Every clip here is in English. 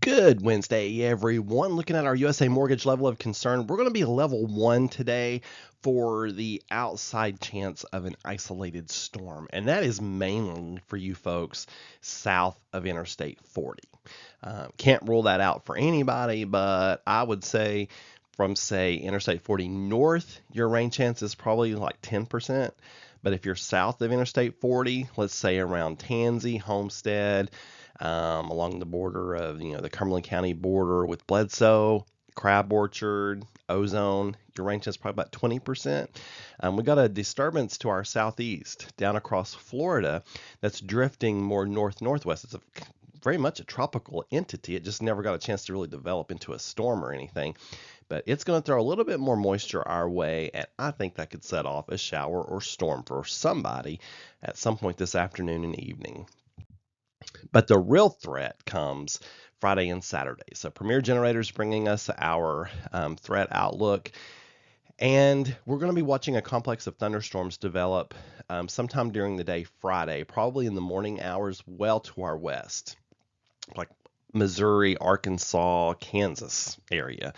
Good Wednesday, everyone. Looking at our USA mortgage level of concern, we're going to be level 1 today for the outside chance of an isolated storm. And that is mainly for you folks south of Interstate 40. Can't rule that out for anybody, but I would say from, say, Interstate 40 north, your rain chance is probably like 10%. But if you're south of Interstate 40, let's say around Tansy, Homestead, along the border of, the Cumberland County border with Bledsoe, Crab Orchard, Ozone, your rain chance is probably about 20%. We got a disturbance to our southeast down across Florida that's drifting more north-northwest. It's very much a tropical entity. It just never got a chance to really develop into a storm or anything. But it's going to throw a little bit more moisture our way, and I think that could set off a shower or storm for somebody at some point this afternoon and evening. But the real threat comes Friday and Saturday. So Premier Generator's bringing us our threat outlook. And we're going to be watching a complex of thunderstorms develop sometime during the day Friday, probably in the morning hours well to our west, like Missouri, Arkansas, Kansas area.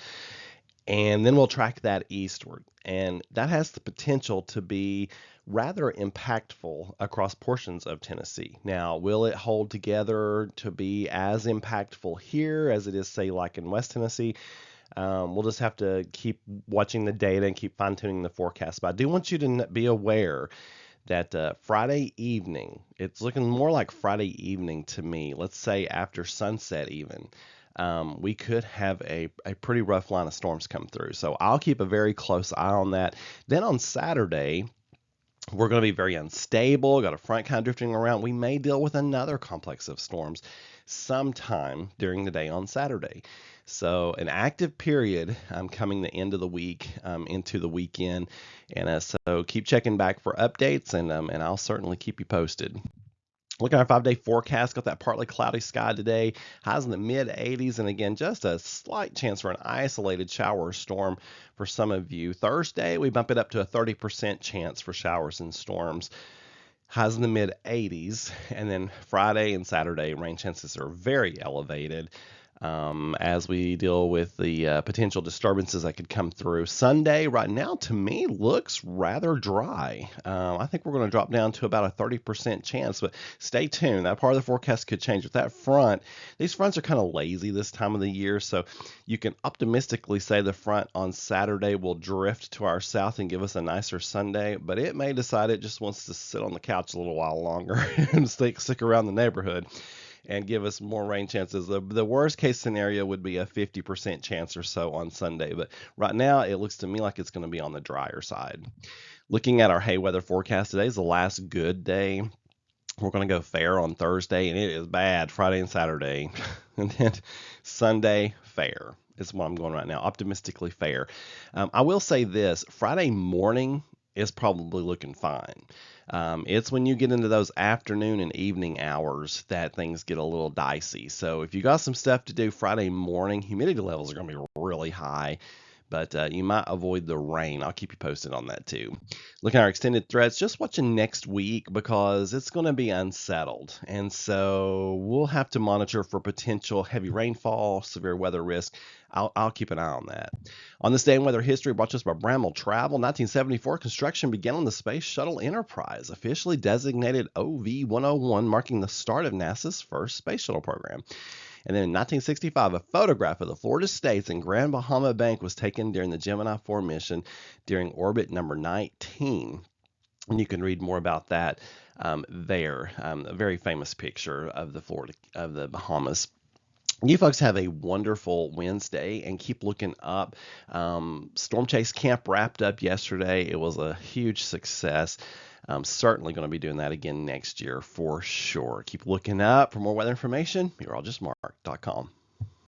And then we'll track that eastward. And that has the potential to be rather impactful across portions of Tennessee. Now, will it hold together to be as impactful here as it is, say, like in West Tennessee? We'll just have to keep watching the data and keep fine-tuning the forecast. But I do want you to be aware that Friday evening, it's looking more like Friday evening to me, let's say after sunset even, we could have a pretty rough line of storms come through. So I'll keep a very close eye on that. Then on Saturday, we're going to be very unstable. Got a front kind of drifting around. We may deal with another complex of storms sometime during the day on Saturday. So an active period coming the end of the week into the weekend. And so keep checking back for updates, and I'll certainly keep you posted. Looking at our 5-day forecast, got that partly cloudy sky today, highs in the mid-80s, and again, just a slight chance for an isolated shower or storm for some of you. Thursday, we bump it up to a 30% chance for showers and storms, highs in the mid-80s, and then Friday and Saturday, rain chances are very elevated as we deal with the potential disturbances that could come through. Sunday, right now, to me, looks rather dry. I think we're going to drop down to about a 30% chance, but stay tuned. That part of the forecast could change. With that front, these fronts are kind of lazy this time of the year, so you can optimistically say the front on Saturday will drift to our south and give us a nicer Sunday, but it may decide it just wants to sit on the couch a little while longer and stick around the neighborhood and give us more rain chances. The worst case scenario would be a 50% chance or so on Sunday, but right now it looks to me like it's going to be on the drier side. Looking at our hay weather forecast, today is the last good day. We're going to go fair on Thursday, and it is bad Friday and Saturday. And then Sunday, fair is what I'm going right now, optimistically fair. I will say this, Friday morning is probably looking fine. It's when you get into those afternoon and evening hours that things get a little dicey. So if you got some stuff to do Friday morning, humidity levels are going to be really high, but you might avoid the rain. I'll keep you posted on that too. Looking at our extended threats, just watching next week because it's going to be unsettled. And so we'll have to monitor for potential heavy rainfall, severe weather risk. I'll keep an eye on that. On this day in weather history, brought to us by Bramble Travel, 1974, construction began on the Space Shuttle Enterprise, officially designated OV-101, marking the start of NASA's first space shuttle program. And then in 1965, a photograph of the Florida States and Grand Bahama Bank was taken during the Gemini 4 mission during orbit number 19. And you can read more about that there. A very famous picture of the Bahamas. You folks have a wonderful Wednesday and keep looking up. Storm Chase Camp wrapped up yesterday. It was a huge success. I'm certainly going to be doing that again next year for sure. Keep looking up for more weather information. Meteorologistmark.com.